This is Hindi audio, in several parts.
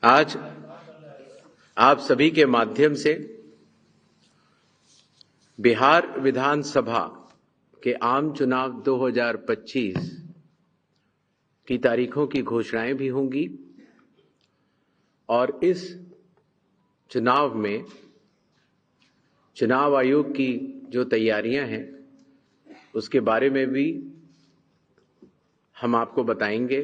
आज आप सभी के माध्यम से बिहार विधानसभा के आम चुनाव 2025 की तारीखों की घोषणाएं भी होंगी और इस चुनाव में चुनाव आयोग की जो तैयारियां हैं उसके बारे में भी हम आपको बताएंगे।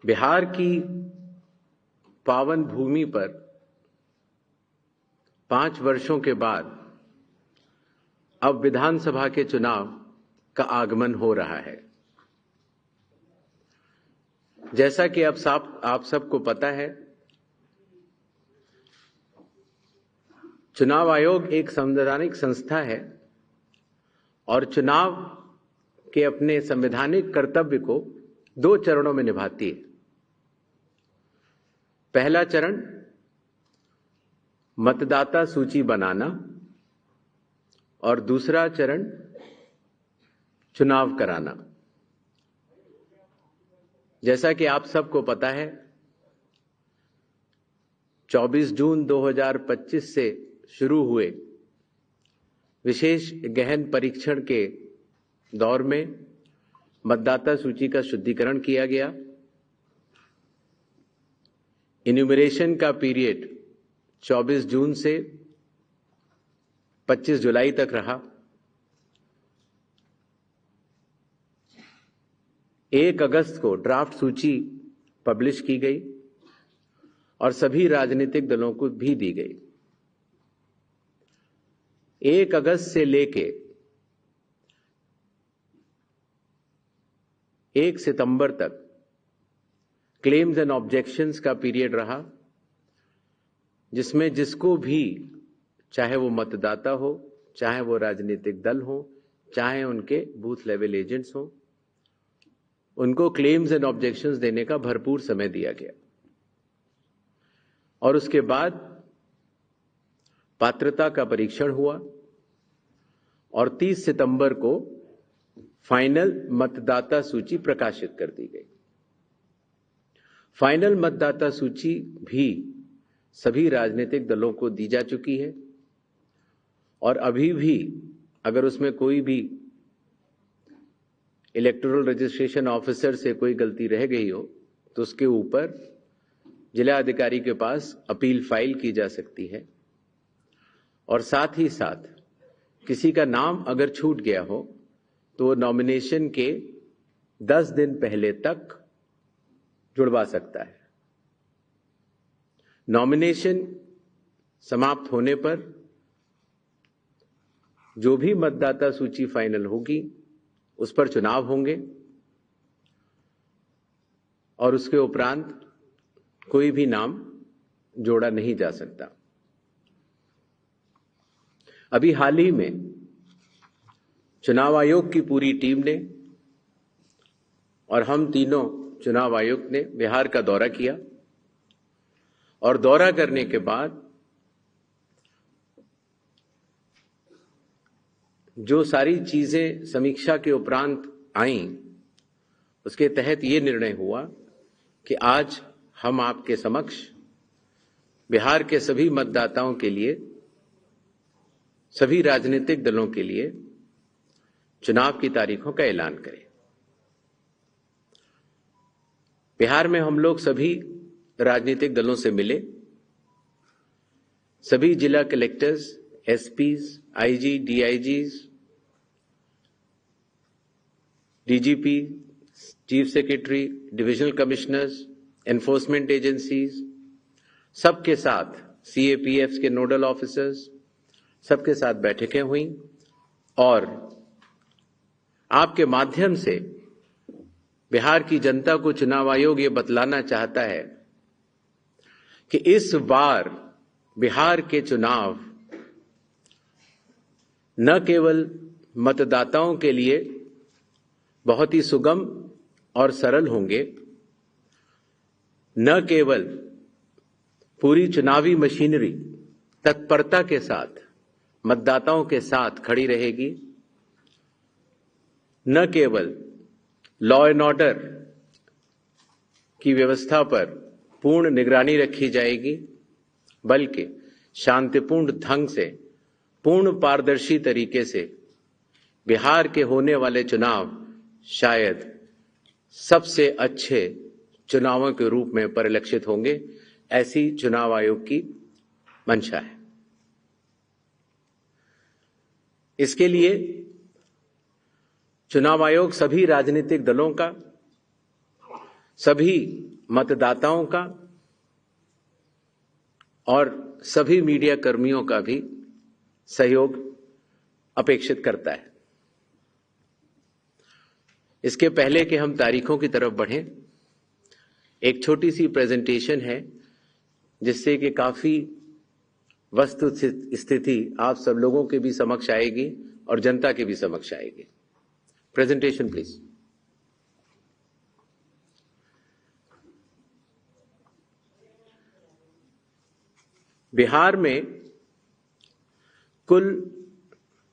बिहार की पावन भूमि पर 5 वर्षों के बाद अब विधानसभा के चुनाव का आगमन हो रहा है। जैसा कि आप सबको पता है, चुनाव आयोग एक संवैधानिक संस्था है और चुनाव के अपने संवैधानिक कर्तव्य को 2 चरणों में निभाती है। पहला चरण मतदाता सूची बनाना और दूसरा चरण चुनाव कराना। जैसा कि आप सबको पता है, 24 जून 2025 से शुरू हुए विशेष गहन परीक्षण के दौर में मतदाता सूची का शुद्धिकरण किया गया। इन्यूमरेशन का पीरियड 24 जून से 25 जुलाई तक रहा। 1 अगस्त को ड्राफ्ट सूची पब्लिश की गई और सभी राजनीतिक दलों को भी दी गई। 1 अगस्त से लेके 1 सितंबर तक क्लेम्स एंड ऑब्जेक्शंस का पीरियड रहा, जिसमें जिसको भी, चाहे वो मतदाता हो, चाहे वो राजनीतिक दल हो, चाहे उनके बूथ लेवल एजेंट्स हो, उनको क्लेम्स एंड ऑब्जेक्शंस देने का भरपूर समय दिया गया। और उसके बाद पात्रता का परीक्षण हुआ और 30 सितंबर को फाइनल मतदाता सूची प्रकाशित कर दी गई। फाइनल मतदाता सूची भी सभी राजनीतिक दलों को दी जा चुकी है और अभी भी अगर उसमें कोई भी इलेक्टोरल रजिस्ट्रेशन ऑफिसर से कोई गलती रह गई हो तो उसके ऊपर जिला अधिकारी के पास अपील फाइल की जा सकती है। और साथ ही साथ किसी का नाम अगर छूट गया हो तो वो नॉमिनेशन के 10 दिन पहले तक जुड़वा सकता है। नॉमिनेशन समाप्त होने पर जो भी मतदाता सूची फाइनल होगी उस पर चुनाव होंगे और उसके उपरांत कोई भी नाम जोड़ा नहीं जा सकता। अभी हाल ही में चुनाव आयोग की पूरी टीम ने और हम तीनों चुनाव आयुक्त ने बिहार का दौरा किया और दौरा करने के बाद जो सारी चीजें समीक्षा के उपरांत आईं, उसके तहत ये निर्णय हुआ कि आज हम आपके समक्ष बिहार के सभी मतदाताओं के लिए, सभी राजनीतिक दलों के लिए चुनाव की तारीखों का ऐलान करें। बिहार में हम लोग सभी राजनीतिक दलों से मिले। सभी जिला collectors, SPs, IG, DIGs, DGP, chief secretary, divisional commissioners, enforcement agencies, सबके साथ सीएपीएफ के नोडल ऑफिसर्स, सबके साथ बैठकें हुई और आपके माध्यम से बिहार की जनता को चुनाव आयोग ये बतलाना चाहता है कि इस बार बिहार के चुनाव न केवल मतदाताओं के लिए बहुत ही सुगम और सरल होंगे, न केवल पूरी चुनावी मशीनरी तत्परता के साथ मतदाताओं के साथ खड़ी रहेगी, न केवल लॉ एंड ऑर्डर की व्यवस्था पर पूर्ण निगरानी रखी जाएगी, बल्कि शांतिपूर्ण ढंग से, पूर्ण पारदर्शी तरीके से बिहार के होने वाले चुनाव शायद सबसे अच्छे चुनावों के रूप में परिलक्षित होंगे, ऐसी चुनाव आयोग की मंशा है। इसके लिए चुनाव आयोग सभी राजनीतिक दलों का, सभी मतदाताओं का और सभी मीडिया कर्मियों का भी सहयोग अपेक्षित करता है। इसके पहले कि हम तारीखों की तरफ बढ़ें, एक छोटी सी प्रेजेंटेशन है जिससे कि काफी वस्तु स्थिति आप सब लोगों के भी समक्ष आएगी और जनता के भी समक्ष आएगी। Presentation please. बिहार में कुल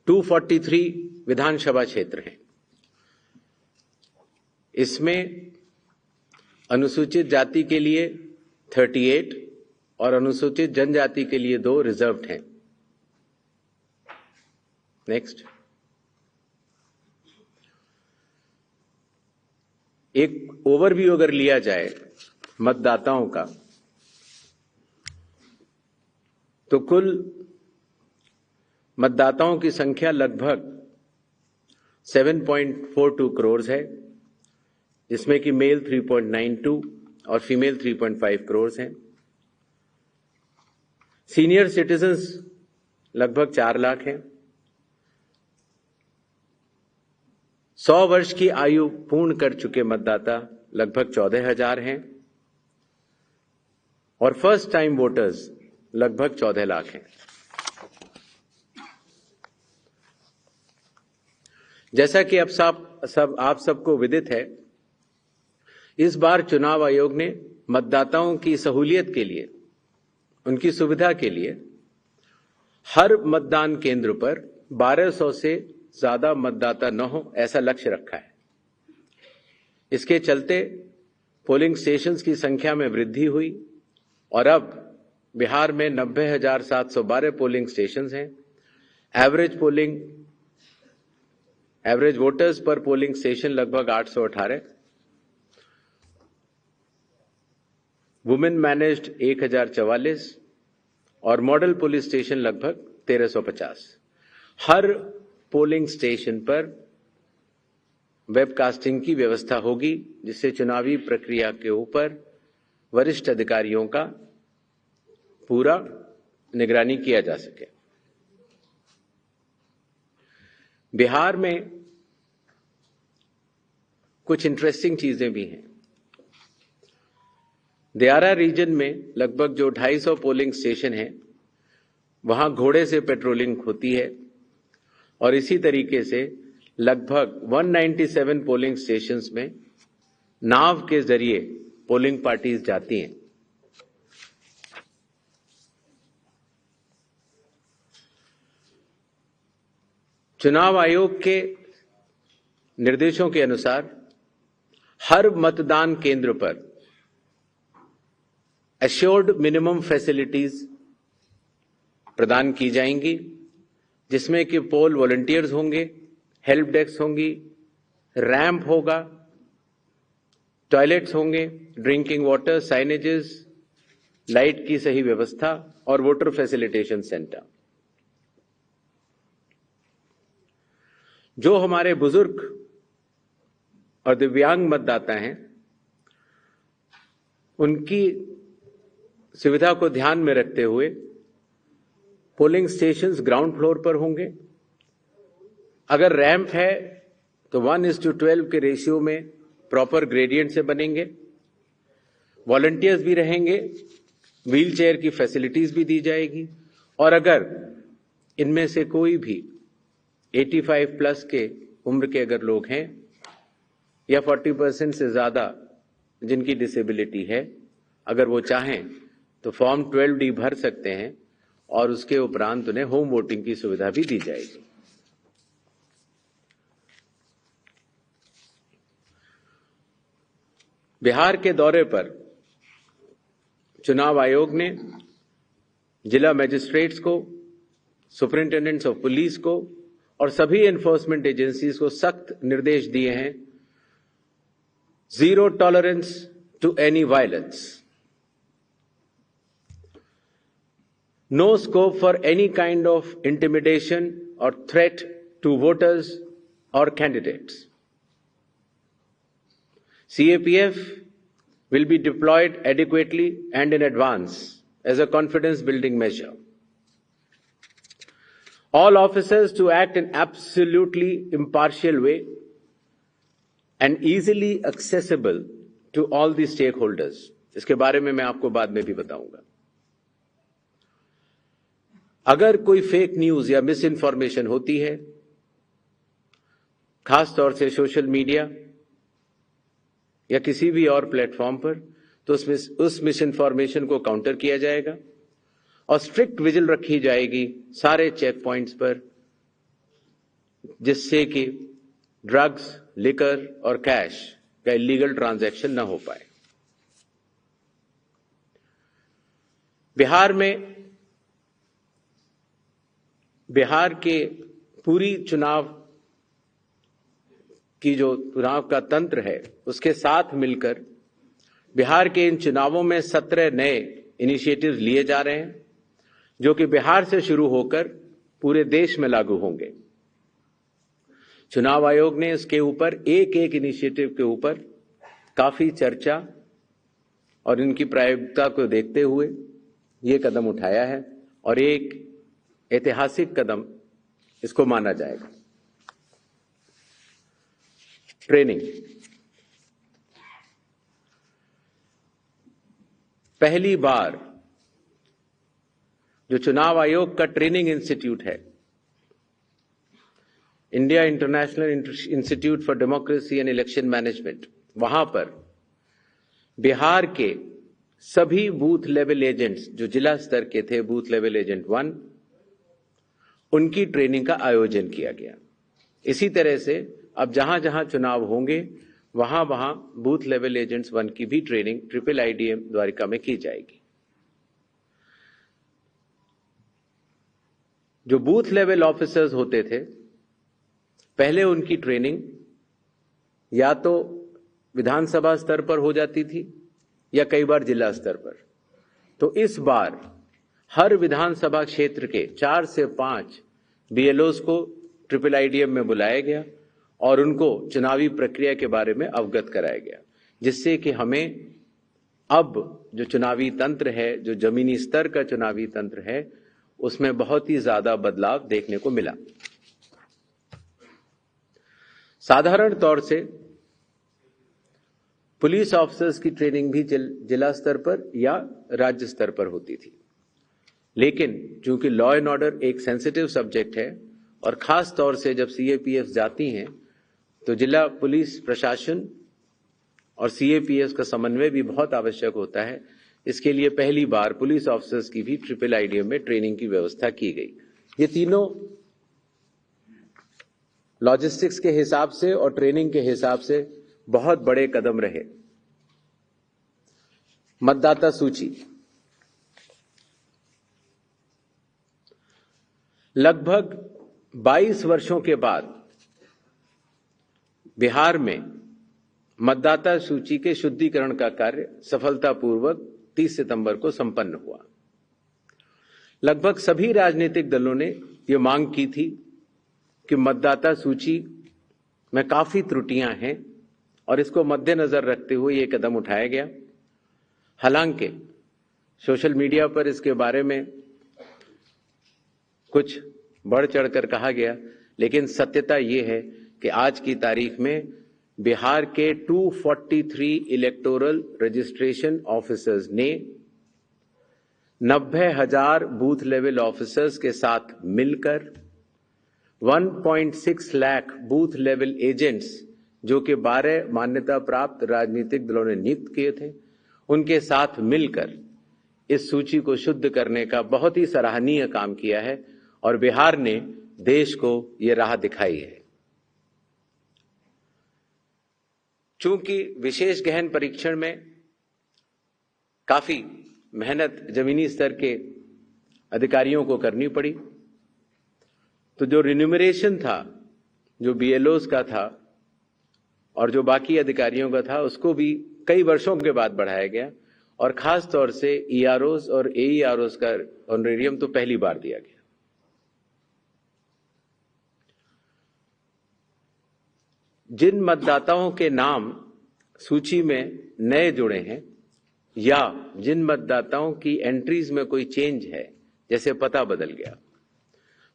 243 विधानसभा क्षेत्र हैं। इसमें अनुसूचित जाति के लिए 38 और अनुसूचित जनजाति के लिए 2 रिजर्व्ड हैं। नेक्स्ट। एक ओवरव्यू अगर लिया जाए मतदाताओं का, तो कुल मतदाताओं की संख्या लगभग 7.42 करोड़ है, जिसमें कि मेल 3.92 और फीमेल 3.5 करोड़ हैं। सीनियर सिटीजन्स लगभग 4 लाख हैं। 100 वर्ष की आयु पूर्ण कर चुके मतदाता लगभग 14,000 हैं और फर्स्ट टाइम वोटर्स लगभग 14 लाख हैं। जैसा कि अब आप सबको विदित है, इस बार चुनाव आयोग ने मतदाताओं की सहूलियत के लिए, उनकी सुविधा के लिए हर मतदान केंद्र पर 1200 से ज्यादा मतदाता न हो, ऐसा लक्ष्य रखा है। इसके चलते पोलिंग स्टेशंस की संख्या में वृद्धि हुई और अब बिहार में 90,712 पोलिंग स्टेशंस हैं। एवरेज वोटर्स पर पोलिंग स्टेशन लगभग 818। वुमेन मैनेज्ड 1044 और मॉडल पुलिस स्टेशन लगभग 1350। हर पोलिंग स्टेशन पर वेबकास्टिंग की व्यवस्था होगी, जिससे चुनावी प्रक्रिया के ऊपर वरिष्ठ अधिकारियों का पूरा निगरानी किया जा सके। बिहार में कुछ इंटरेस्टिंग चीजें भी हैं। दियारा रीजन में लगभग जो 250 पोलिंग स्टेशन है, वहां घोड़े से पेट्रोलिंग होती है और इसी तरीके से लगभग 197 पोलिंग स्टेशंस में नाव के जरिए पोलिंग पार्टीज जाती हैं। चुनाव आयोग के निर्देशों के अनुसार हर मतदान केंद्र पर एश्योर्ड मिनिमम फैसिलिटीज प्रदान की जाएंगी, जिसमें कि पोल वॉलंटियर्स होंगे, हेल्प डेस्क होंगी, रैंप होगा, टॉयलेट्स होंगे, ड्रिंकिंग वाटर, साइनेजेस, लाइट की सही व्यवस्था और वोटर फैसिलिटेशन सेंटर। जो हमारे बुजुर्ग और दिव्यांग मतदाता हैं, उनकी सुविधा को ध्यान में रखते हुए पोलिंग स्टेशंस ग्राउंड फ्लोर पर होंगे। अगर रैंप है तो 1:12 के रेशियो में प्रॉपर ग्रेडियंट से बनेंगे। वॉलंटियर्स भी रहेंगे, व्हील चेयर की फैसिलिटीज भी दी जाएगी और अगर इनमें से कोई भी 85 प्लस के उम्र के अगर लोग हैं या 40% से ज्यादा जिनकी डिसेबिलिटी है, अगर वो चाहें तो फॉर्म 12D भर सकते हैं और उसके उपरांत उन्हें होम वोटिंग की सुविधा भी दी जाएगी। बिहार के दौरे पर चुनाव आयोग ने जिला मजिस्ट्रेट्स को, सुपरिंटेंडेंट्स ऑफ पुलिस को और सभी एनफोर्समेंट एजेंसीज को सख्त निर्देश दिए हैं, zero tolerance to any violence, no scope for any kind of intimidation और थ्रेट टू वोटर्स और candidates. CAPF will be deployed adequately and in advance as a confidence building measure. All officers to act in absolutely impartial way and easily accessible to all the stakeholders. इसके बारे में मैं आपको बाद में भी बताऊंगा. अगर कोई फेक न्यूज या मिस इन्फॉर्मेशन होती है, खास तौर से सोशल मीडिया या किसी भी और प्लेटफॉर्म पर, तो उस मिस इन्फॉर्मेशन को काउंटर किया जाएगा और स्ट्रिक्ट विजिल रखी जाएगी सारे चेक पॉइंट्स पर, जिससे कि ड्रग्स, लिकर और कैश का इलीगल ट्रांजैक्शन न हो पाए. बिहार के पूरी चुनाव की जो चुनाव का तंत्र है, उसके साथ मिलकर बिहार के इन चुनावों में 17 नए इनिशिएटिव्स लिए जा रहे हैं, जो कि बिहार से शुरू होकर पूरे देश में लागू होंगे. चुनाव आयोग ने इसके ऊपर एक एक इनिशिएटिव के ऊपर काफी चर्चा और इनकी प्रायोगिकता को देखते हुए ये कदम उठाया है और एक ऐतिहासिक कदम इसको माना जाएगा. ट्रेनिंग. पहली बार जो चुनाव आयोग का ट्रेनिंग इंस्टीट्यूट है, India international institute for democracy and election management, वहां पर बिहार के सभी बूथ लेवल एजेंट्स जो जिला स्तर के थे, बूथ लेवल एजेंट 1, उनकी ट्रेनिंग का आयोजन किया गया. इसी तरह से अब जहां जहां चुनाव होंगे वहां वहां बूथ लेवल एजेंट्स 1 की भी ट्रेनिंग IIIDM द्वारिका में की जाएगी. जो बूथ लेवल ऑफिसर्स होते थे, पहले उनकी ट्रेनिंग या तो विधानसभा स्तर पर हो जाती थी या कई बार जिला स्तर पर. तो इस बार हर विधानसभा क्षेत्र के 4 से 5 BLOs को IIIDM में बुलाया गया और उनको चुनावी प्रक्रिया के बारे में अवगत कराया गया, जिससे कि हमें अब जो चुनावी तंत्र है, जो जमीनी स्तर का चुनावी तंत्र है, उसमें बहुत ही ज्यादा बदलाव देखने को मिला. साधारण तौर से पुलिस ऑफिसर्स की ट्रेनिंग भी जिला स्तर पर या राज्य स्तर पर होती थी, लेकिन चूंकि लॉ एंड ऑर्डर एक सेंसिटिव सब्जेक्ट है और खास तौर से जब CAPF जाती हैं तो जिला पुलिस प्रशासन और CAPF का समन्वय भी बहुत आवश्यक होता है. इसके लिए पहली बार पुलिस ऑफिसर्स की भी IIIDM में ट्रेनिंग की व्यवस्था की गई. ये तीनों लॉजिस्टिक्स के हिसाब से और ट्रेनिंग के हिसाब से बहुत बड़े कदम रहे. मतदाता सूची. लगभग 22 वर्षों के बाद बिहार में मतदाता सूची के शुद्धिकरण का कार्य सफलतापूर्वक 30 सितंबर को संपन्न हुआ. लगभग सभी राजनीतिक दलों ने यह मांग की थी कि मतदाता सूची में काफी त्रुटियां हैं और इसको मद्देनजर रखते हुए यह कदम उठाया गया. हालांकि सोशल मीडिया पर इसके बारे में कुछ बढ़ चढ़कर कहा गया, लेकिन सत्यता यह है कि आज की तारीख में बिहार के 243 इलेक्टोरल रजिस्ट्रेशन ऑफिसर्स ने 90,000 बूथ लेवल ऑफिसर्स के साथ मिलकर 1.6 लाख बूथ लेवल एजेंट्स, जो कि 12 मान्यता प्राप्त राजनीतिक दलों ने नियुक्त किए थे, उनके साथ मिलकर इस सूची को शुद्ध करने का बहुत ही सराहनीय काम किया है और बिहार ने देश को ये राह दिखाई है. चूंकि विशेष गहन परीक्षण में काफी मेहनत जमीनी स्तर के अधिकारियों को करनी पड़ी, तो जो रिन्यूमरेशन था, जो बीएलओज का था और जो बाकी अधिकारियों का था, उसको भी कई वर्षों के बाद बढ़ाया गया और खास तौर से ईआरओज और एईआरओज का ऑनरेरियम तो पहली बार दिया गया। जिन मतदाताओं के नाम सूची में नए जुड़े हैं या जिन मतदाताओं की एंट्रीज में कोई चेंज है, जैसे पता बदल गया,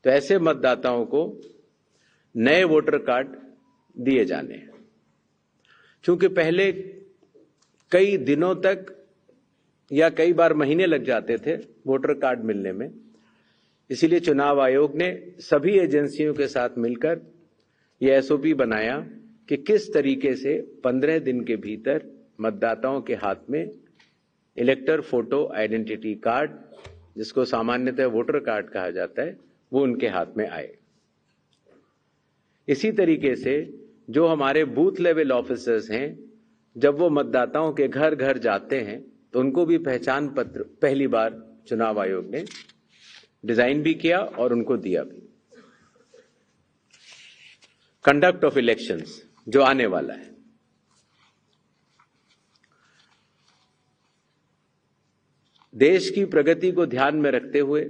तो ऐसे मतदाताओं को नए वोटर कार्ड दिए जाने हैं। क्योंकि पहले कई दिनों तक या कई बार महीने लग जाते थे वोटर कार्ड मिलने में, इसीलिए चुनाव आयोग ने सभी एजेंसियों के साथ मिलकर यह एसओपी बनाया कि किस तरीके से 15 दिन के भीतर मतदाताओं के हाथ में इलेक्टर फोटो आइडेंटिटी कार्ड, जिसको सामान्यतः वोटर कार्ड कहा जाता है, वो उनके हाथ में आए। इसी तरीके से जो हमारे बूथ लेवल ऑफिसर्स हैं, जब वो मतदाताओं के घर घर जाते हैं तो उनको भी पहचान पत्र पहली बार चुनाव आयोग ने डिजाइन भी किया और उनको दिया भी। कंडक्ट ऑफ इलेक्शंस जो आने वाला है, देश की प्रगति को ध्यान में रखते हुए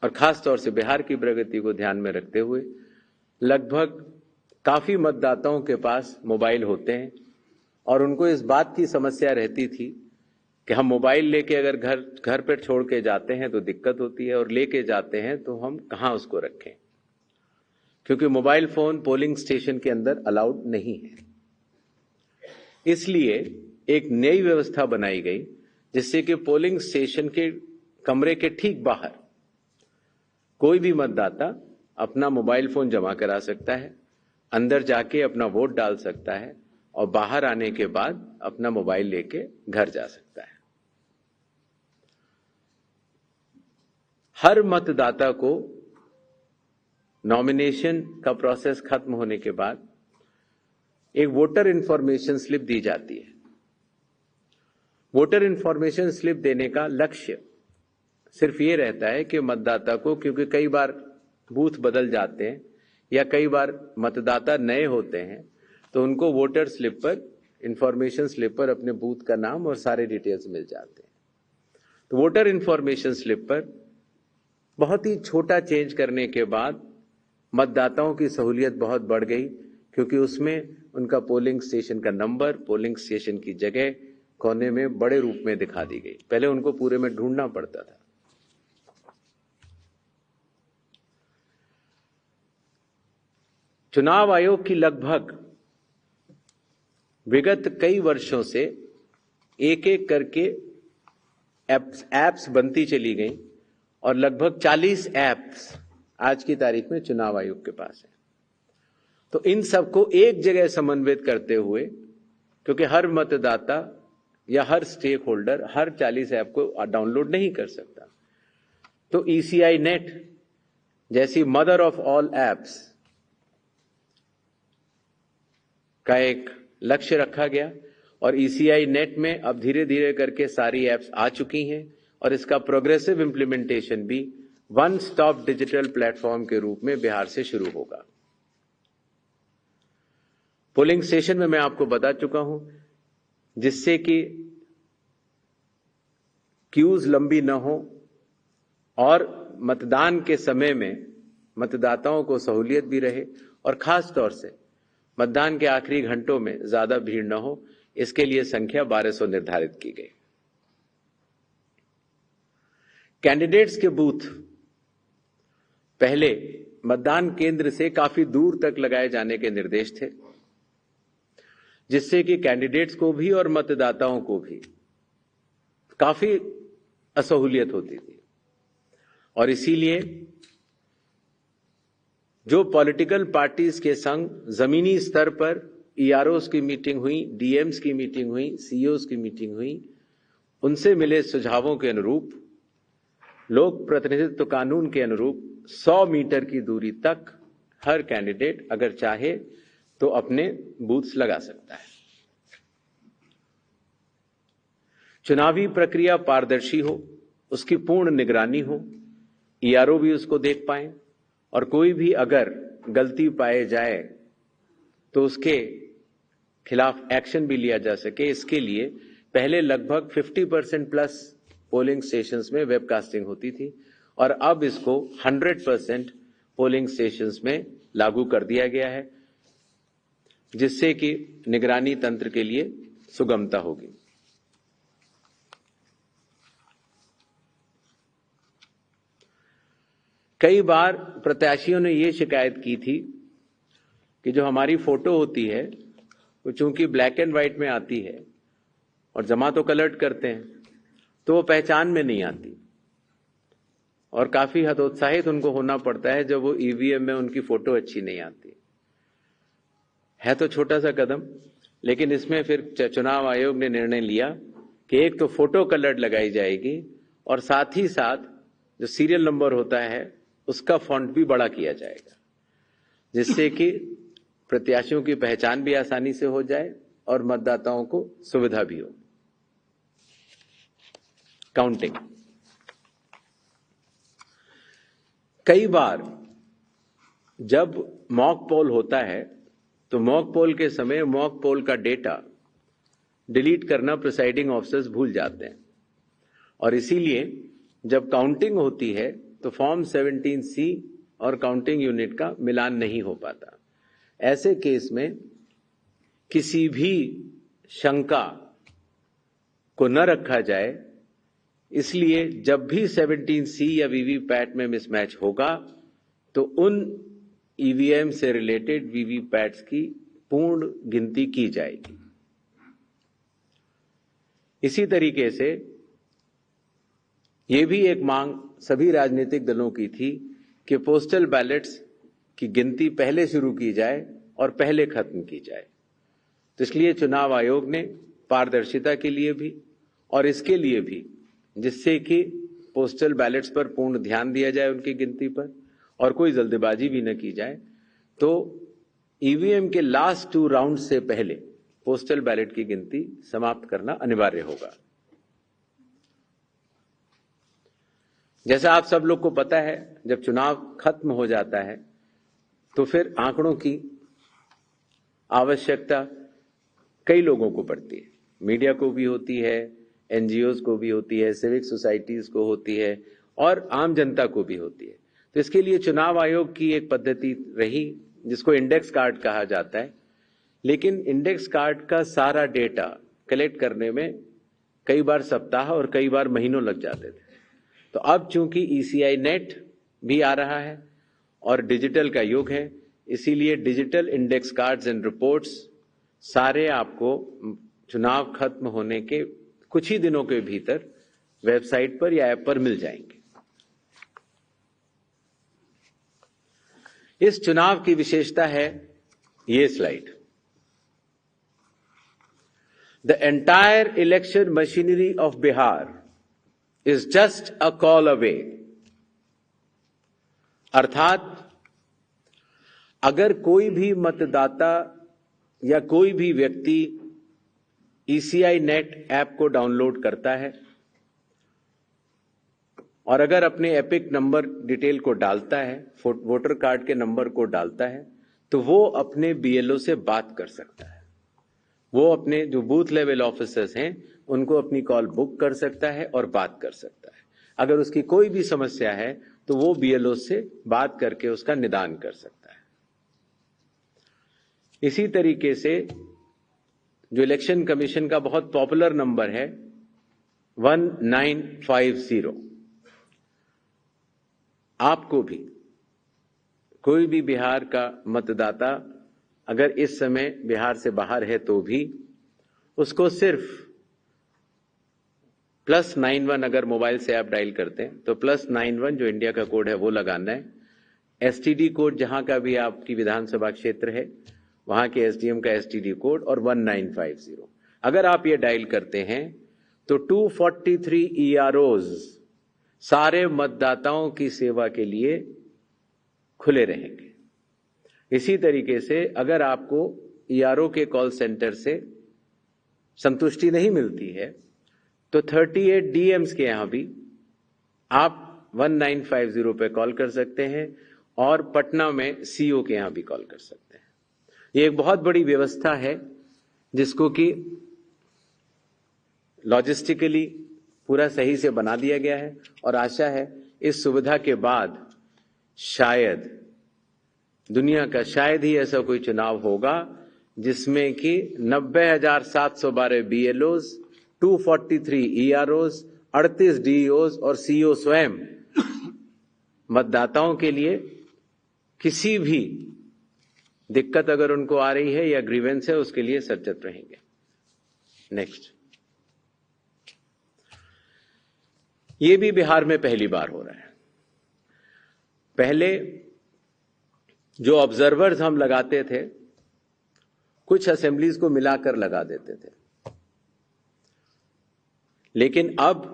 और खास तौर से बिहार की प्रगति को ध्यान में रखते हुए लगभग काफी मतदाताओं के पास मोबाइल होते हैं और उनको इस बात की समस्या रहती थी कि हम मोबाइल लेके अगर घर पर छोड़ के जाते हैं तो दिक्कत होती है और लेके जाते हैं तो हम कहां उसको रखें, क्योंकि मोबाइल फोन पोलिंग स्टेशन के अंदर अलाउड नहीं है। इसलिए एक नई व्यवस्था बनाई गई जिससे कि पोलिंग स्टेशन के कमरे के ठीक बाहर कोई भी मतदाता अपना मोबाइल फोन जमा करा सकता है, अंदर जाके अपना वोट डाल सकता है और बाहर आने के बाद अपना मोबाइल लेके घर जा सकता है। हर मतदाता को नॉमिनेशन का प्रोसेस खत्म होने के बाद एक वोटर इंफॉर्मेशन स्लिप दी जाती है। वोटर इंफॉर्मेशन स्लिप देने का लक्ष्य सिर्फ ये रहता है कि मतदाता को, क्योंकि कई बार बूथ बदल जाते हैं या कई बार मतदाता नए होते हैं, तो उनको वोटर स्लिप पर, इंफॉर्मेशन स्लिप पर अपने बूथ का नाम और सारे डिटेल्स मिल जाते हैं। तो वोटर इंफॉर्मेशन स्लिप पर बहुत ही छोटा चेंज करने के बाद मतदाताओं की सहूलियत बहुत बढ़ गई, क्योंकि उसमें उनका पोलिंग स्टेशन का नंबर, पोलिंग स्टेशन की जगह कोने में बड़े रूप में दिखा दी गई। पहले उनको पूरे में ढूंढना पड़ता था। चुनाव आयोग की लगभग विगत कई वर्षों से एक एक करके एप्स बनती चली गई और लगभग 40 एप्स आज की तारीख में चुनाव आयोग के पास है। तो इन सबको एक जगह समन्वित करते हुए, क्योंकि हर मतदाता या हर स्टेक होल्डर हर 40 ऐप को डाउनलोड नहीं कर सकता, तो ECI नेट जैसी मदर ऑफ ऑल एप्स का एक लक्ष्य रखा गया और ECI नेट में अब धीरे धीरे करके सारी एप्स आ चुकी हैं और इसका प्रोग्रेसिव इंप्लीमेंटेशन भी वन स्टॉप डिजिटल प्लेटफॉर्म के रूप में बिहार से शुरू होगा। पोलिंग स्टेशन में मैं आपको बता चुका हूं, जिससे कि क्यूज लंबी न हो और मतदान के समय में मतदाताओं को सहूलियत भी रहे और खास तौर से मतदान के आखिरी घंटों में ज्यादा भीड़ न हो, इसके लिए संख्या 1200 निर्धारित की गई। कैंडिडेट्स के बूथ पहले मतदान केंद्र से काफी दूर तक लगाए जाने के निर्देश थे, जिससे कि कैंडिडेट्स को भी और मतदाताओं को भी काफी असहूलियत होती थी। और इसीलिए जो पॉलिटिकल पार्टीज के संग जमीनी स्तर पर EROs की मीटिंग हुई, DMs की मीटिंग हुई, CEOs की मीटिंग हुई, उनसे मिले सुझावों के अनुरूप, लोक प्रतिनिधित्व कानून के अनुरूप 100 मीटर की दूरी तक हर कैंडिडेट अगर चाहे तो अपने बूथ्स लगा सकता है। चुनावी प्रक्रिया पारदर्शी हो, उसकी पूर्ण निगरानी हो, ईआरओ भी उसको देख पाए और कोई भी अगर गलती पाए जाए तो उसके खिलाफ एक्शन भी लिया जा सके। इसके लिए पहले लगभग 50% प्लस पोलिंग स्टेशंस में वेबकास्टिंग होती थी और अब इसको 100% पोलिंग स्टेशंस में लागू कर दिया गया है, जिससे कि निगरानी तंत्र के लिए सुगमता होगी। कई बार प्रत्याशियों ने ये शिकायत की थी कि जो हमारी फोटो होती है वो चूंकि ब्लैक एंड व्हाइट में आती है और जमा तो कलर करते हैं तो वो पहचान में नहीं आती और काफी हतोत्साहित उनको होना पड़ता है जब वो ईवीएम में उनकी फोटो अच्छी नहीं आती है। तो छोटा सा कदम, लेकिन इसमें फिर चुनाव आयोग ने निर्णय लिया कि एक तो फोटो कलर लगाई जाएगी और साथ ही साथ जो सीरियल नंबर होता है उसका फॉन्ट भी बड़ा किया जाएगा, जिससे कि प्रत्याशियों की पहचान भी आसानी से हो जाए और मतदाताओं को सुविधा भी हो। काउंटिंग, कई बार जब मॉक पोल होता है तो मॉक पोल के समय मॉक पोल का डेटा डिलीट करना प्रिसाइडिंग ऑफिसर्स भूल जाते हैं और इसीलिए जब काउंटिंग होती है तो फॉर्म 17C और काउंटिंग यूनिट का मिलान नहीं हो पाता। ऐसे केस में किसी भी शंका को न रखा जाए, इसलिए जब भी 17C या वीवीपैट में मिसमैच होगा तो उन ईवीएम से रिलेटेड वीवीपैट्स की पूर्ण गिनती की जाएगी। इसी तरीके से ये भी एक मांग सभी राजनीतिक दलों की थी कि पोस्टल बैलेट्स की गिनती पहले शुरू की जाए और पहले खत्म की जाए। तो इसलिए चुनाव आयोग ने पारदर्शिता के लिए भी और इसके लिए भी, जिससे कि पोस्टल बैलेट्स पर पूर्ण ध्यान दिया जाए उनकी गिनती पर और कोई जल्दबाजी भी न की जाए, तो ईवीएम के लास्ट 2 राउंड से पहले पोस्टल बैलेट की गिनती समाप्त करना अनिवार्य होगा। जैसा आप सब लोग को पता है, जब चुनाव खत्म हो जाता है तो फिर आंकड़ों की आवश्यकता कई लोगों को पड़ती है। मीडिया को भी होती है, एनजीओज को भी होती है, सिविक सोसाइटीज को होती है और आम जनता को भी होती है। तो इसके लिए चुनाव आयोग की एक पद्धति रही जिसको इंडेक्स कार्ड कहा जाता है, लेकिन इंडेक्स कार्ड का सारा डेटा कलेक्ट करने में कई बार सप्ताह और कई बार महीनों लग जाते थे। तो अब चूंकि ECI नेट भी आ रहा है और डिजिटल का युग है, इसीलिए digital index cards and reports सारे आपको चुनाव खत्म होने के कुछ ही दिनों के भीतर वेबसाइट पर या ऐप पर मिल जाएंगे। इस चुनाव की विशेषता है ये slide. The entire election machinery of Bihar is just a call away। अर्थात अगर कोई भी मतदाता या कोई भी व्यक्ति ECI नेट ऐप को डाउनलोड करता है और अगर अपने एपिक नंबर डिटेल को डालता है, वोटर कार्ड के नंबर को डालता है, तो वो अपने BLO से बात कर सकता है। वो अपने जो बूथ लेवल ऑफिसर्स हैं उनको अपनी कॉल बुक कर सकता है और बात कर सकता है। अगर उसकी कोई भी समस्या है तो वो BLO से बात करके उसका निदान कर सकता है। इसी तरीके से जो इलेक्शन कमीशन का बहुत पॉपुलर नंबर है 1950, आपको भी कोई भी बिहार का मतदाता अगर इस समय बिहार से बाहर है तो भी उसको सिर्फ +91 अगर मोबाइल से आप डायल करते हैं तो +91 जो इंडिया का कोड है वो लगाना है। STD कोड जहां का भी आपकी विधानसभा क्षेत्र है वहां के SDM का STD कोड और 1950 अगर आप ये डायल करते हैं तो 243 EROs सारे मतदाताओं की सेवा के लिए खुले रहेंगे। इसी तरीके से अगर आपको ERO के कॉल सेंटर से संतुष्टि नहीं मिलती है तो 38 डीएम्स के यहां भी आप 1950 पे कॉल कर सकते हैं और पटना में सीओ के यहां भी कॉल कर सकते हैं। ये एक बहुत बड़ी व्यवस्था है जिसको कि लॉजिस्टिकली पूरा सही से बना दिया गया है और आशा है इस सुविधा के बाद शायद दुनिया का शायद ही ऐसा कोई चुनाव होगा जिसमें कि 90,712 बीएलओज, 243 ईआरओज, 38 डीईओज और सीईओ स्वयं मतदाताओं के लिए किसी भी दिक्कत अगर उनको आ रही है या ग्रीवेंस है उसके लिए सचेत रहेंगे। नेक्स्ट, ये भी बिहार में पहली बार हो रहा है। पहले जो ऑब्जर्वर्स हम लगाते थे कुछ असेंबलीज को मिलाकर लगा देते थे, लेकिन अब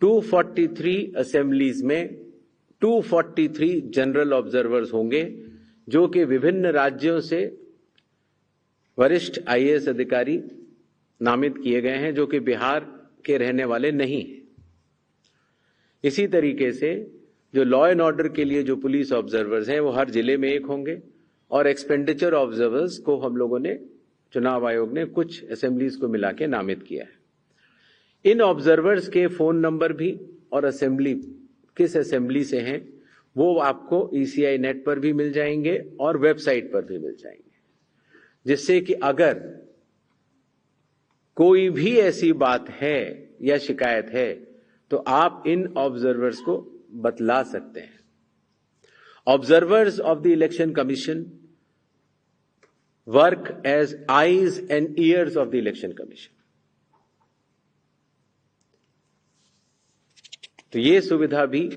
243 असेंबलीज में 243 जनरल ऑब्जर्वर्स होंगे जो कि विभिन्न राज्यों से वरिष्ठ आईएएस अधिकारी नामित किए गए हैं जो कि बिहार के रहने वाले नहीं हैं। इसी तरीके से जो लॉ एंड ऑर्डर के लिए जो पुलिस ऑब्जर्वर्स हैं वो हर जिले में एक होंगे और एक्सपेंडिचर ऑब्जर्वर्स को हम लोगों ने चुनाव आयोग ने कुछ असेंबलीज को मिला के नामित किया है। इन ऑब्जर्वर्स के फोन नंबर भी और असेंबली किस असेंबली से हैं वो आपको ईसीआई नेट पर भी मिल जाएंगे और वेबसाइट पर भी मिल जाएंगे, जिससे कि अगर कोई भी ऐसी बात है या शिकायत है तो आप इन ऑब्जर्वर्स को बतला सकते हैं। Observers of the election commission work as eyes and ears of the election commission. तो ये सुविधा भी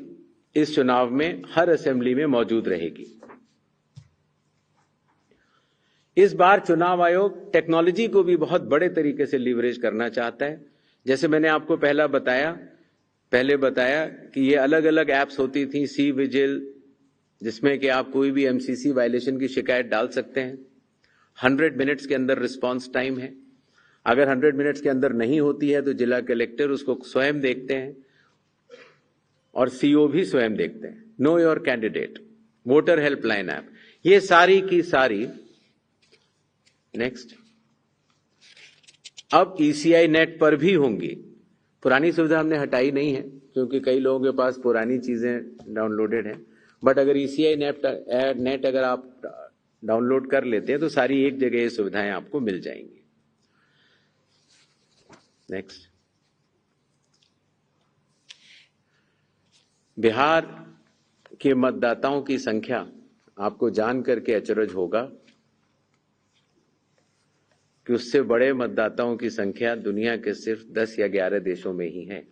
इस चुनाव में हर असेंबली में मौजूद रहेगी। इस बार चुनाव आयोग टेक्नोलॉजी को भी बहुत बड़े तरीके से लीवरेज करना चाहता है। जैसे मैंने आपको पहले बताया कि ये अलग अलग एप्स होती थी, सी विजिल, जिसमें कि आप कोई भी एमसीसी वायलेशन की शिकायत डाल सकते हैं। 100 मिनट्स के अंदर रिस्पांस टाइम है। अगर 100 मिनट्स के अंदर नहीं होती है तो जिला कलेक्टर उसको स्वयं देखते हैं और सीओ भी स्वयं देखते हैं। Know your candidate, voter helpline app, ये सारी की सारी। नेक्स्ट, अब ईसीआई नेट पर भी होंगी। पुरानी सुविधा हमने हटाई नहीं है क्योंकि कई लोगों के पास पुरानी चीजें डाउनलोडेड हैं, बट अगर ईसीआई नेट अगर आप डाउनलोड कर लेते हैं तो सारी एक जगह ये सुविधाएं आपको मिल जाएंगी। नेक्स्ट, बिहार के मतदाताओं की संख्या आपको जान करके अचरज होगा कि उससे बड़े मतदाताओं की संख्या दुनिया के सिर्फ 10 या 11 देशों में ही है।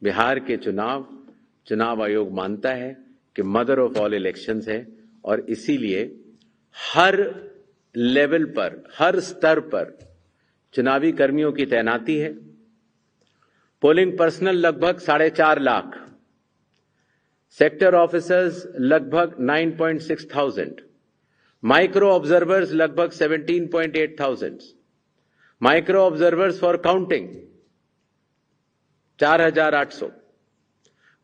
बिहार के चुनाव आयोग मानता है कि मदर ऑफ ऑल इलेक्शंस है और इसीलिए हर लेवल पर, हर स्तर पर चुनावी कर्मियों की तैनाती है। पोलिंग पर्सनल लगभग 4.5 लाख, सेक्टर ऑफिसर्स लगभग 9,600, माइक्रो ऑब्जर्वर्स लगभग 17,800, micro observers for counting 4,800,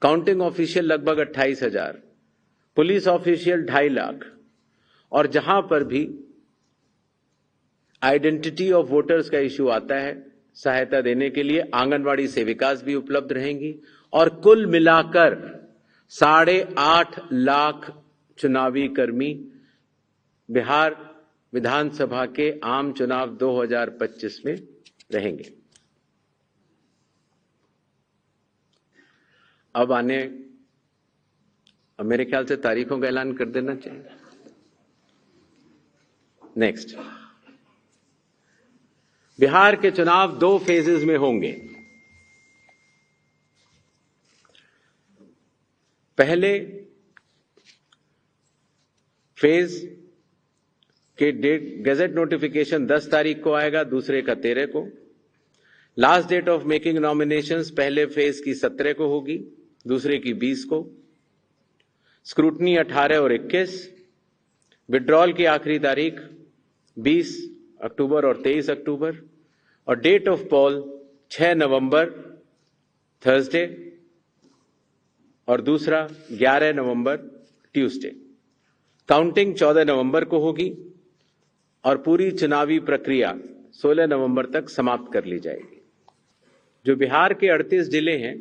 counting official लगभग 28,000, पुलिस ऑफिशियल 2.5 लाख। और जहां पर भी आइडेंटिटी ऑफ वोटर्स का इश्यू आता है, सहायता देने के लिए आंगनवाड़ी सेविकास भी उपलब्ध रहेंगी और कुल मिलाकर 8.5 लाख चुनावी कर्मी बिहार विधानसभा के आम चुनाव 2025 में रहेंगे। अब मेरे ख्याल से तारीखों का ऐलान कर देना चाहिए। नेक्स्ट, बिहार के चुनाव 2 फेजेस में होंगे। पहले फेज के गैजेट नोटिफिकेशन 10 तारीख को आएगा, दूसरे का 13 को। Last date of making nominations पहले फेज की 17 को होगी, दूसरे की 20 को। स्क्रूटनी 18 और 21। विड्रॉल की आखिरी तारीख 20 अक्टूबर और 23 अक्टूबर। और डेट ऑफ पोल 6 नवंबर थर्सडे और दूसरा 11 नवंबर ट्यूसडे। काउंटिंग 14 नवंबर को होगी और पूरी चुनावी प्रक्रिया 16 नवंबर तक समाप्त कर ली जाएगी। जो बिहार के 38 जिले हैं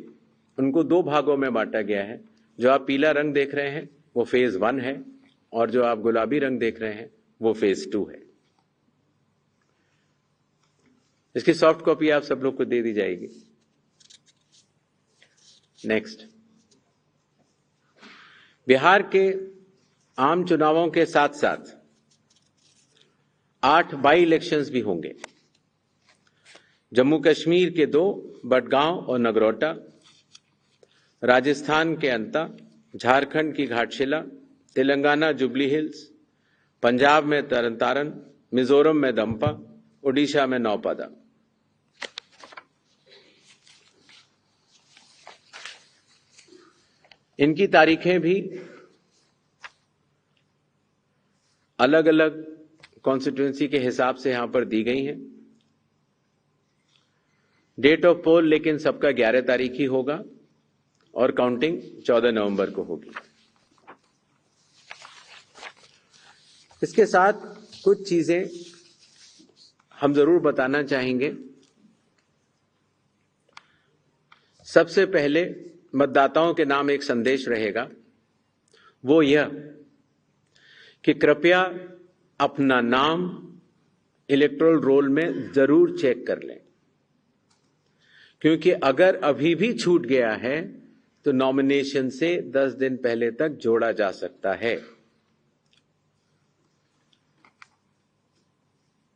उनको 2 भागों में बांटा गया है। जो आप पीला रंग देख रहे हैं वो फेज 1 है और जो आप गुलाबी रंग देख रहे हैं वो फेज 2 है। इसकी सॉफ्ट कॉपी आप सब लोग को दे दी जाएगी। नेक्स्ट, बिहार के आम चुनावों के साथ साथ 8 बाई इलेक्शंस भी होंगे। जम्मू कश्मीर के 2, बडगांव और नगरोटा, राजस्थान के अंता, झारखंड की घाटशिला, तेलंगाना जुबली हिल्स, पंजाब में तरनतारन, मिजोरम में दंपा, ओडिशा में नौपादा। इनकी तारीखें भी अलग अलग कॉन्स्टिट्यूंसी के हिसाब से यहां पर दी गई हैं। डेट ऑफ पोल लेकिन सबका 11 तारीख ही होगा और काउंटिंग 14 नवंबर को होगी। इसके साथ कुछ चीजें हम जरूर बताना चाहेंगे। सबसे पहले मतदाताओं के नाम एक संदेश रहेगा, वो यह कि कृपया अपना नाम इलेक्टोरल रोल में जरूर चेक कर लें, क्योंकि अगर अभी भी छूट गया है तो नॉमिनेशन से 10 दिन पहले तक जोड़ा जा सकता है।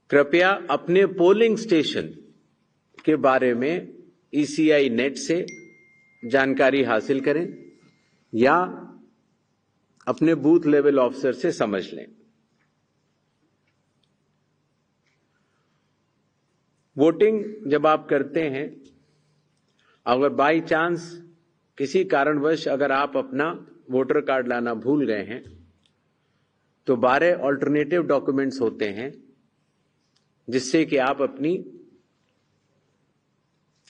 कृपया अपने पोलिंग स्टेशन के बारे में ECI नेट से जानकारी हासिल करें या अपने बूथ लेवल ऑफिसर से समझ लें। वोटिंग जब आप करते हैं, अगर बाई चांस किसी कारणवश अगर आप अपना वोटर कार्ड लाना भूल गए हैं तो 12 ऑल्टरनेटिव डॉक्यूमेंट्स होते हैं जिससे कि आप अपनी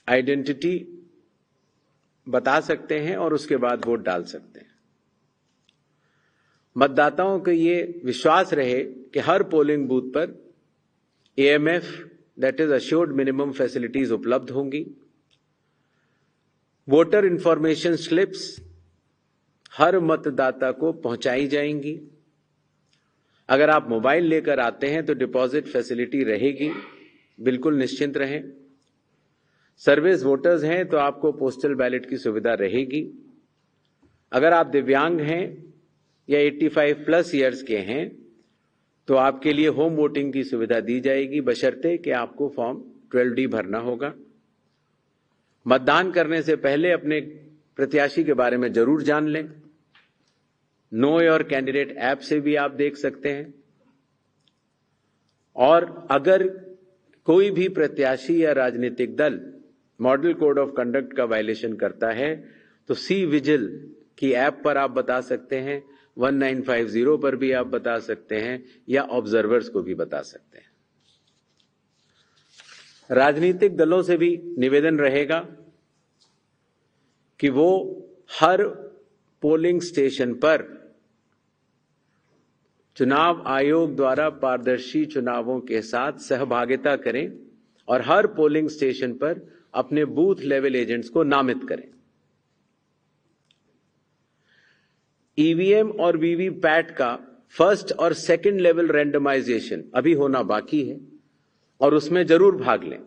आइडेंटिटी बता सकते हैं और उसके बाद वोट डाल सकते हैं। मतदाताओं को ये विश्वास रहे कि हर पोलिंग बूथ पर AMF that is assured minimum facilities उपलब्ध होंगी। वोटर इंफॉर्मेशन स्लिप्स हर मतदाता को पहुंचाई जाएंगी। अगर आप मोबाइल लेकर आते हैं तो डिपॉजिट फैसिलिटी रहेगी, बिल्कुल निश्चिंत रहें। सर्विस वोटर्स हैं तो आपको पोस्टल बैलेट की सुविधा रहेगी। अगर आप दिव्यांग हैं या 85 प्लस ईयर्स के हैं तो आपके लिए होम वोटिंग की सुविधा दी जाएगी, बशर्ते कि आपको फॉर्म 12D भरना होगा। मतदान करने से पहले अपने प्रत्याशी के बारे में जरूर जान लें। नो योर कैंडिडेट ऐप से भी आप देख सकते हैं। और अगर कोई भी प्रत्याशी या राजनीतिक दल मॉडल कोड ऑफ कंडक्ट का वायलेशन करता है तो सी विजिल की ऐप पर आप बता सकते हैं, 1950 पर भी आप बता सकते हैं या ऑब्जर्वर्स को भी बता सकते हैं। राजनीतिक दलों से भी निवेदन रहेगा कि वो हर पोलिंग स्टेशन पर चुनाव आयोग द्वारा पारदर्शी चुनावों के साथ सहभागिता करें और हर पोलिंग स्टेशन पर अपने बूथ लेवल एजेंट्स को नामित करें। EVM और VVPAT का फर्स्ट और सेकंड लेवल रैंडमाइजेशन अभी होना बाकी है और उसमें जरूर भाग लें,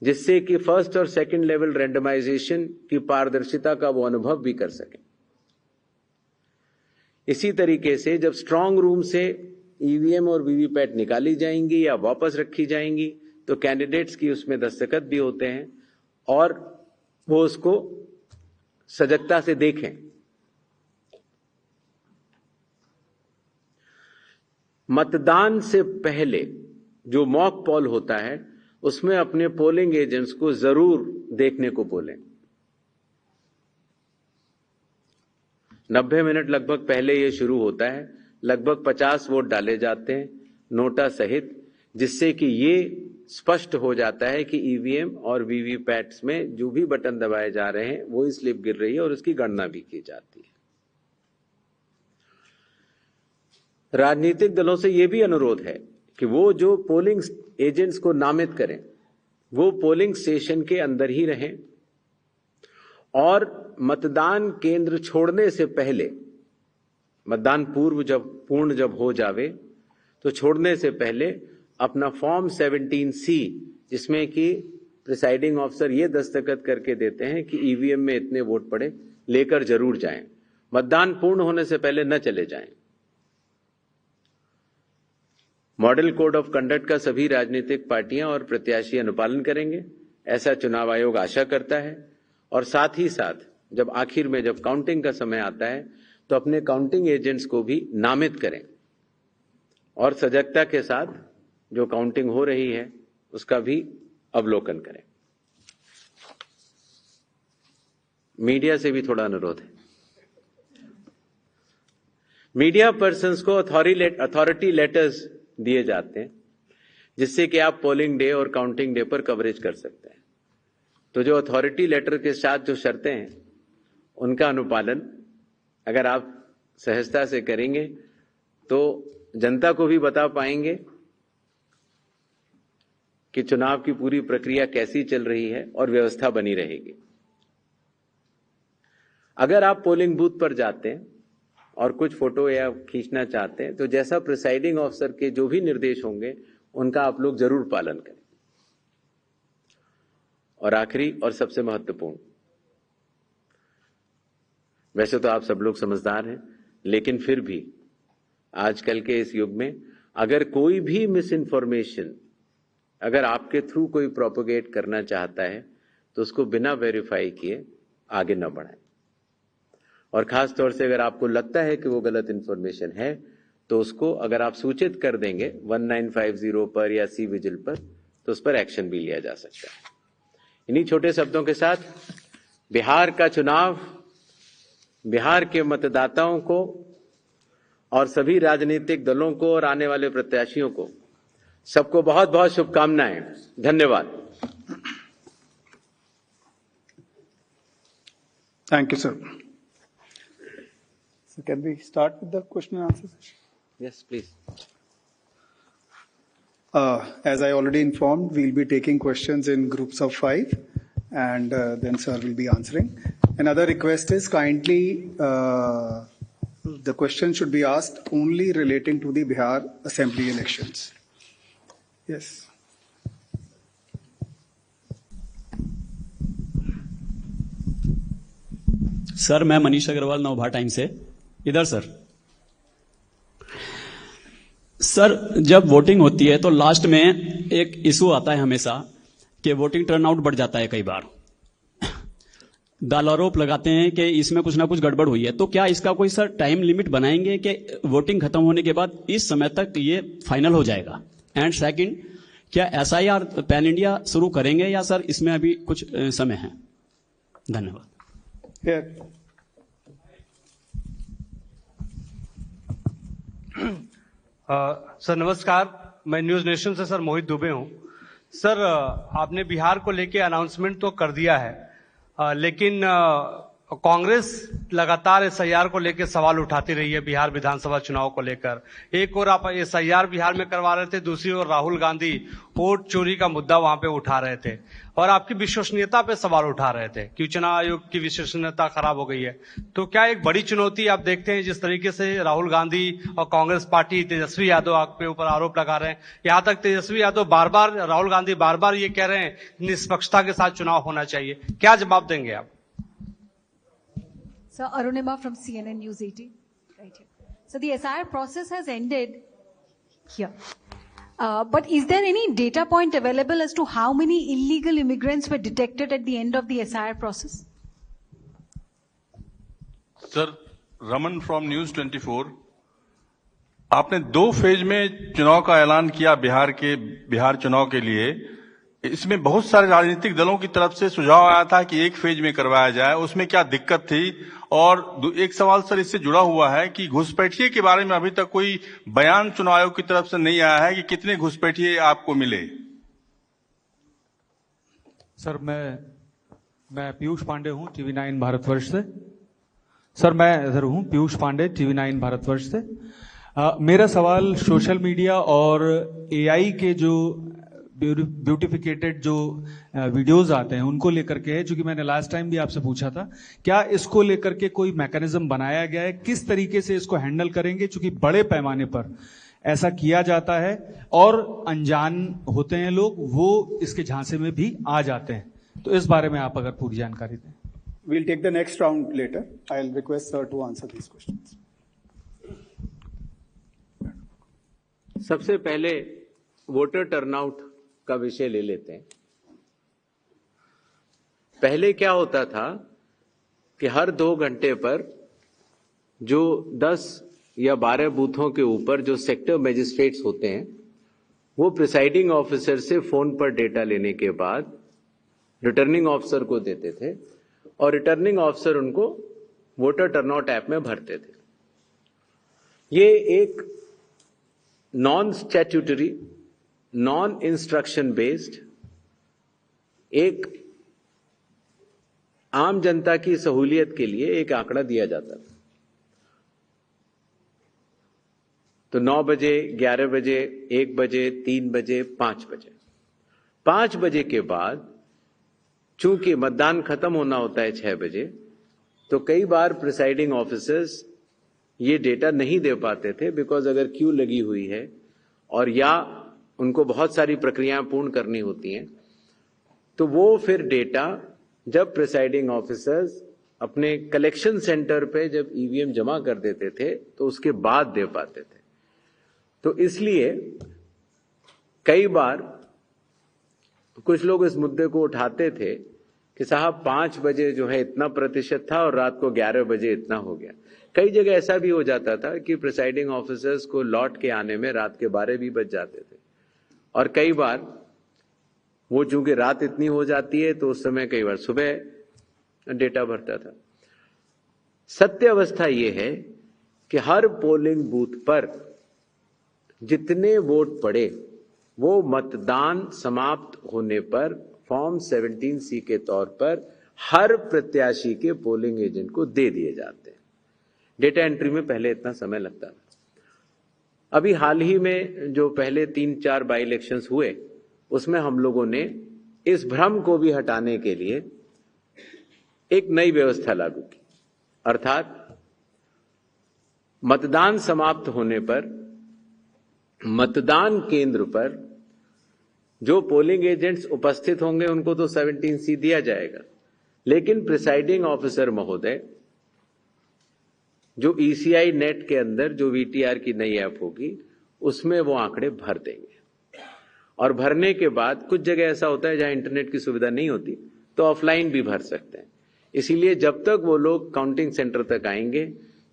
जिससे कि फर्स्ट और सेकंड लेवल रैंडमाइजेशन की पारदर्शिता का वो अनुभव भी कर सकें। इसी तरीके से जब स्ट्रांग रूम से EVM और VVPAT निकाली जाएंगी या वापस रखी जाएंगी तो कैंडिडेट्स की उसमें दस्तखत भी होते हैं और वो उसको सजगता से देखें। मतदान से पहले जो मॉक पोल होता है उसमें अपने पोलिंग एजेंट्स को जरूर देखने को बोलें। 90 मिनट लगभग पहले ये शुरू होता है। लगभग 50 वोट डाले जाते हैं नोटा सहित, जिससे कि ये स्पष्ट हो जाता है कि ईवीएम और वीवीपैट्स में जो भी बटन दबाए जा रहे हैं वो ही स्लिप गिर रही है और उसकी गणना भी की जाती है। राजनीतिक दलों से यह भी अनुरोध है कि वो जो पोलिंग एजेंट्स को नामित करें वो पोलिंग स्टेशन के अंदर ही रहें और मतदान केंद्र छोड़ने से पहले, मतदान पूर्ण जब हो जावे तो छोड़ने से पहले अपना फॉर्म 17C, जिसमें कि प्रिसाइडिंग ऑफिसर ये दस्तखत करके देते हैं कि ईवीएम में इतने वोट पड़े, लेकर जरूर जाएं। मतदान पूर्ण होने से पहले न चले जाएं। मॉडल कोड ऑफ कंडक्ट का सभी राजनीतिक पार्टियां और प्रत्याशी अनुपालन करेंगे, ऐसा चुनाव आयोग आशा करता है। और साथ ही साथ जब आखिर में जब काउंटिंग का समय आता है तो अपने काउंटिंग एजेंट्स को भी नामित करें और सजगता के साथ जो काउंटिंग हो रही है उसका भी अवलोकन करें। मीडिया से भी थोड़ा अनुरोध है। मीडिया पर्सन्स को अथॉरिटी लेटर्स दिए जाते हैं जिससे कि आप पोलिंग डे और काउंटिंग डे पर कवरेज कर सकते हैं। तो जो अथॉरिटी लेटर के साथ जो शर्तें हैं उनका अनुपालन अगर आप सहजता से करेंगे तो जनता को भी बता पाएंगे कि चुनाव की पूरी प्रक्रिया कैसी चल रही है और व्यवस्था बनी रहेगी। अगर आप पोलिंग बूथ पर जाते हैं और कुछ फोटो या खींचना चाहते हैं तो जैसा प्रिसाइडिंग ऑफिसर के जो भी निर्देश होंगे उनका आप लोग जरूर पालन करें। और आखिरी और सबसे महत्वपूर्ण, वैसे तो आप सब लोग समझदार हैं, लेकिन फिर भी आजकल के इस युग में अगर कोई भी मिस इन्फॉर्मेशन अगर आपके थ्रू कोई प्रोपोगेट करना चाहता है तो उसको बिना वेरीफाई किए आगे न बढ़ाएं। और खास तौर से अगर आपको लगता है कि वो गलत इन्फॉर्मेशन है तो उसको अगर आप सूचित कर देंगे 1950 पर या सी विजिल पर तो उस पर एक्शन भी लिया जा सकता है। इन्हीं छोटे शब्दों के साथ बिहार का चुनाव बिहार के मतदाताओं को और सभी राजनीतिक दलों को और आने वाले प्रत्याशियों को सबको बहुत बहुत शुभकामनाएं। धन्यवाद। Thank you, sir. So can we start with the question and answer session? Yes, please. As I already informed, we'll be taking questions in groups of 5 and then sir will be answering. Another request is kindly the question should be asked only relating to the Bihar Assembly elections. Yes. Sir, मैं मनीष अग्रवाल नवभार टाइम से इधर। सर, जब वोटिंग होती है तो लास्ट में एक इशू आता है हमेशा कि वोटिंग टर्नआउट बढ़ जाता है। कई बार दल आरोप लगाते हैं कि इसमें कुछ ना कुछ गड़बड़ हुई है। तो क्या इसका कोई सर टाइम लिमिट बनाएंगे कि वोटिंग खत्म होने के बाद इस समय तक ये फाइनल हो जाएगा? एंड सेकंड, क्या SIR पैन इंडिया शुरू करेंगे या सर इसमें अभी कुछ समय है? धन्यवाद। सर नमस्कार, मैं न्यूज नेशन से सर मोहित दुबे हूं। सर, आपने बिहार को लेके अनाउंसमेंट तो कर दिया है, लेकिन कांग्रेस लगातार SIR को लेकर सवाल उठाती रही है बिहार विधानसभा चुनाव को लेकर। एक और आप SIR बिहार में करवा रहे थे, दूसरी ओर राहुल गांधी वोट चोरी का मुद्दा वहां पे उठा रहे थे और आपकी विश्वसनीयता पे सवाल उठा रहे थे कि चुनाव आयोग की विश्वसनीयता खराब हो गई है। तो क्या एक बड़ी चुनौती आप देखते हैं जिस तरीके से राहुल गांधी और कांग्रेस पार्टी तेजस्वी यादव आपके ऊपर आरोप लगा रहे हैं? यहाँ तक तेजस्वी यादव बार-बार, राहुल गांधी बार-बार ये कह रहे हैं निष्पक्षता के साथ चुनाव होना चाहिए। क्या जवाब देंगे आप? Sir, Arunima from CNN News 18. Right here. So the SIR process has ended here. But is there any data point available as to how many illegal immigrants were detected at the end of the SIR process? Sir, Raman from News 24. आपने 2 फेज में चुनाव का ऐलान किया बिहार चुनाव के लिए। इसमें बहुत सारे राजनीतिक दलों की तरफ से सुझाव आया था कि 1 फेज में करवाया जाए, उसमें क्या दिक्कत थी? और एक सवाल सर इससे जुड़ा हुआ है कि घुसपैठिए के बारे में अभी तक कोई बयान चुनाव आयोग की तरफ से नहीं आया है कि कितने घुसपैठिए आपको मिले। सर मैं पीयूष पांडे हूं TV9 भारतवर्ष से। सर मैं इधर हूं पीयूष पांडे TV9 भारतवर्ष से। मेरा सवाल सोशल मीडिया और AI के जो ब्यूटिफिकेटेड जो वीडियोस आते हैं उनको लेकर के है, चूंकि मैंने लास्ट टाइम भी आपसे पूछा था, क्या इसको लेकर के कोई मैकेनिज्म बनाया गया है, किस तरीके से इसको हैंडल करेंगे, चूंकि बड़े पैमाने पर ऐसा किया जाता है और अनजान होते हैं लोग, वो इसके झांसे में भी आ जाते हैं, तो इस बारे में आप अगर पूरी जानकारी दें। We'll take the next round later. I'll request sir to answer these questions. सबसे पहले वोटर टर्नआउट का विषय ले लेते हैं। पहले क्या होता था कि हर 2 घंटे पर जो 10 या 12 बूथों के ऊपर जो सेक्टर मजिस्ट्रेट्स होते हैं वो प्रिसाइडिंग ऑफिसर से फोन पर डेटा लेने के बाद रिटर्निंग ऑफिसर को देते थे और रिटर्निंग ऑफिसर उनको वोटर टर्नआउट ऐप में भरते थे। ये एक non statutory, non instruction based, एक आम जनता की सहूलियत के लिए एक आंकड़ा दिया जाता था। तो 9 बजे, 11 बजे, 1 बजे, 3 बजे, 5 बजे। 5 बजे के बाद चूंकि मतदान खत्म होना होता है 6 बजे, तो कई बार प्रिसाइडिंग ऑफिसर्स ये डेटा नहीं दे पाते थे, बिकॉज अगर क्यू लगी हुई है और या उनको बहुत सारी प्रक्रियाएं पूर्ण करनी होती हैं, तो वो फिर डेटा जब प्रिसाइडिंग ऑफिसर्स अपने कलेक्शन सेंटर पे जब ईवीएम जमा कर देते थे तो उसके बाद दे पाते थे। तो इसलिए कई बार कुछ लोग इस मुद्दे को उठाते थे कि साहब 5 बजे जो है इतना प्रतिशत था और रात को 11 बजे इतना हो गया। कई जगह ऐसा भी हो जाता था कि प्रिसाइडिंग ऑफिसर्स को लौट के आने में रात के 12 भी बज जाते थे, और कई बार वो चूंकि रात इतनी हो जाती है तो उस समय कई बार सुबह डेटा भरता था। सत्य अवस्था ये है कि हर पोलिंग बूथ पर जितने वोट पड़े वो मतदान समाप्त होने पर फॉर्म 17C के तौर पर हर प्रत्याशी के पोलिंग एजेंट को दे दिए जाते हैं। डेटा एंट्री में पहले इतना समय लगता था। अभी हाल ही में जो पहले 3-4 बाई इलेक्शंस हुए उसमें हम लोगों ने इस भ्रम को भी हटाने के लिए एक नई व्यवस्था लागू की, अर्थात मतदान समाप्त होने पर मतदान केंद्र पर जो पोलिंग एजेंट्स उपस्थित होंगे उनको तो 17C दिया जाएगा, लेकिन प्रिसाइडिंग ऑफिसर महोदय जो ECI नेट के अंदर जो VTR की नई ऐप होगी उसमें वो आंकड़े भर देंगे, और भरने के बाद कुछ जगह ऐसा होता है जहां इंटरनेट की सुविधा नहीं होती तो ऑफलाइन भी भर सकते हैं। इसीलिए जब तक वो लोग काउंटिंग सेंटर तक आएंगे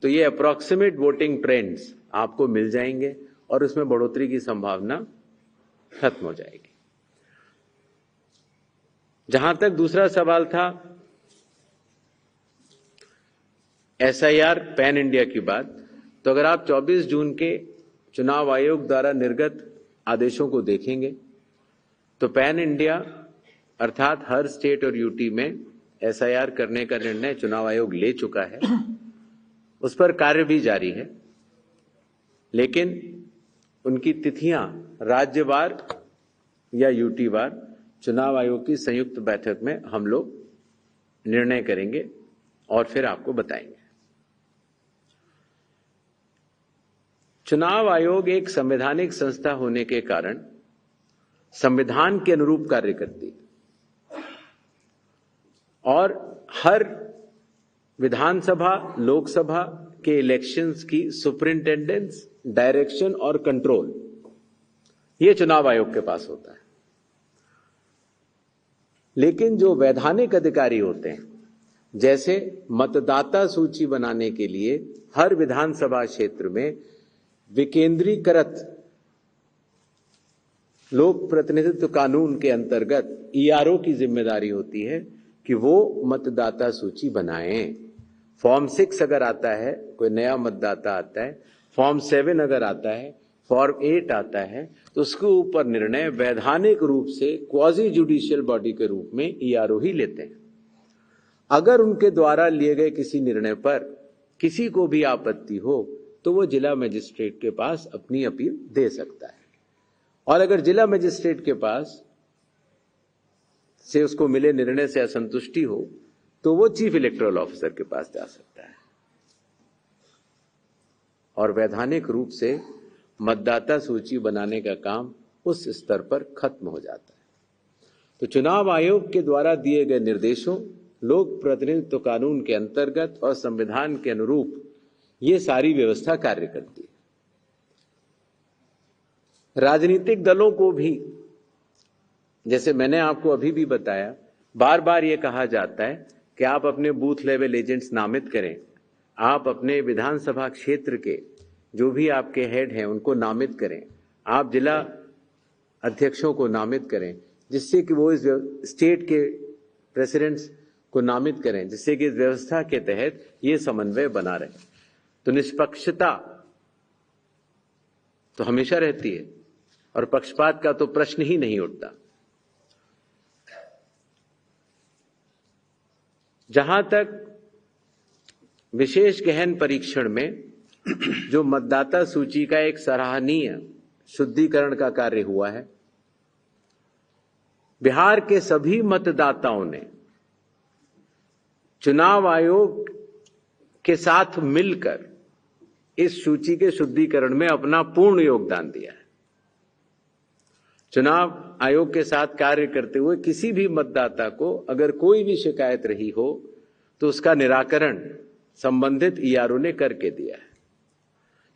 तो ये अप्रॉक्सीमेट वोटिंग ट्रेंड्स आपको मिल जाएंगे और उसमें बढ़ोतरी की संभावना खत्म हो जाएगी। जहां तक दूसरा सवाल था SIR पैन इंडिया की बात, तो अगर आप 24 जून के चुनाव आयोग द्वारा निर्गत आदेशों को देखेंगे तो पैन इंडिया अर्थात हर स्टेट और यूटी में SIR करने का निर्णय चुनाव आयोग ले चुका है। उस पर कार्य भी जारी है, लेकिन उनकी तिथियां राज्यवार या यूटीवार चुनाव आयोग की संयुक्त बैठक में हम लोग निर्णय करेंगे और फिर आपको बताएंगे। चुनाव आयोग एक संवैधानिक संस्था होने के कारण संविधान के अनुरूप कार्य करती है और हर विधानसभा, लोकसभा के इलेक्शंस की सुपरिंटेंडेंस, डायरेक्शन और कंट्रोल ये चुनाव आयोग के पास होता है। लेकिन जो वैधानिक अधिकारी होते हैं, जैसे मतदाता सूची बनाने के लिए हर विधानसभा क्षेत्र में विकेंद्रीकृत लोक प्रतिनिधित्व कानून के अंतर्गत ERO की जिम्मेदारी होती है कि वो मतदाता सूची बनाएं। फॉर्म 6 अगर आता है, कोई नया मतदाता आता है, फॉर्म 7 अगर आता है, फॉर्म 8 आता है तो उसके ऊपर निर्णय वैधानिक रूप से क्वाजी जुडिशियल बॉडी के रूप में ईआरओ ही लेते हैं। अगर उनके द्वारा लिए गए किसी निर्णय पर किसी को भी आपत्ति हो तो वो जिला मजिस्ट्रेट के पास अपनी अपील दे सकता है, और अगर जिला मजिस्ट्रेट के पास से उसको मिले निर्णय से असंतुष्टि हो तो वो चीफ इलेक्टोरल ऑफिसर के पास जा सकता है, और वैधानिक रूप से मतदाता सूची बनाने का काम उस स्तर पर खत्म हो जाता है। तो चुनाव आयोग के द्वारा दिए गए निर्देशों, लोक प्रतिनिधित्व कानून के अंतर्गत और संविधान के अनुरूप ये सारी व्यवस्था कार्य करती है। राजनीतिक दलों को भी, जैसे मैंने आपको अभी भी बताया, बार बार ये कहा जाता है कि आप अपने बूथ लेवल एजेंट्स नामित करें, आप अपने विधानसभा क्षेत्र के जो भी आपके हेड हैं उनको नामित करें, आप जिला अध्यक्षों को नामित करें, जिससे कि वो इस स्टेट के प्रेसिडेंट्स को नामित करें, जिससे कि इस व्यवस्था के तहत ये समन्वय बना रहे। तो निष्पक्षता तो हमेशा रहती है और पक्षपात का तो प्रश्न ही नहीं उठता। जहां तक विशेष गहन परीक्षण में जो मतदाता सूची का एक सराहनीय शुद्धिकरण का कार्य हुआ है, बिहार के सभी मतदाताओं ने चुनाव आयोग के साथ मिलकर इस सूची के शुद्धिकरण में अपना पूर्ण योगदान दिया है। चुनाव आयोग के साथ कार्य करते हुए किसी भी मतदाता को अगर कोई भी शिकायत रही हो तो उसका निराकरण संबंधित ईआरओ ने करके दिया है।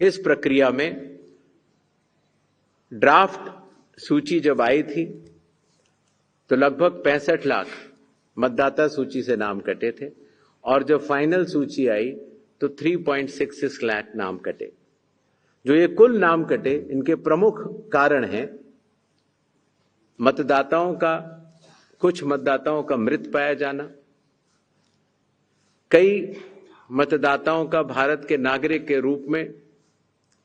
इस प्रक्रिया में ड्राफ्ट सूची जब आई थी तो लगभग 65 लाख मतदाता सूची से नाम कटे थे, और जब फाइनल सूची आई तो 3.66 लाख नाम कटे। जो ये कुल नाम कटे, इनके प्रमुख कारण हैं कुछ मतदाताओं का मृत पाया जाना, कई मतदाताओं का भारत के नागरिक के रूप में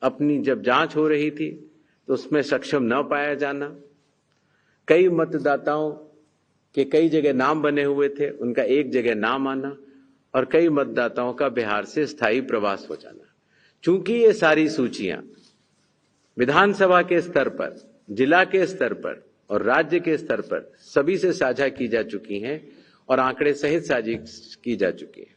अपनी जब जांच हो रही थी तो उसमें सक्षम न पाया जाना, कई मतदाताओं के कई जगह नाम बने हुए थे, उनका एक जगह नाम आना, और कई मतदाताओं का बिहार से स्थायी प्रवास हो जाना। चूंकि ये सारी सूचियां विधानसभा के स्तर पर, जिला के स्तर पर और राज्य के स्तर पर सभी से साझा की जा चुकी हैं और आंकड़े सहित साझा की जा चुकी है,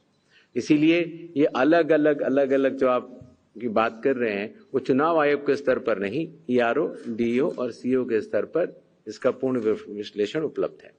इसीलिए ये अलग अलग जो आप की बात कर रहे हैं वो चुनाव आयोग के स्तर पर नहीं, ईआरओ, डीईओ और सीईओ के स्तर पर इसका पूर्ण विश्लेषण उपलब्ध है।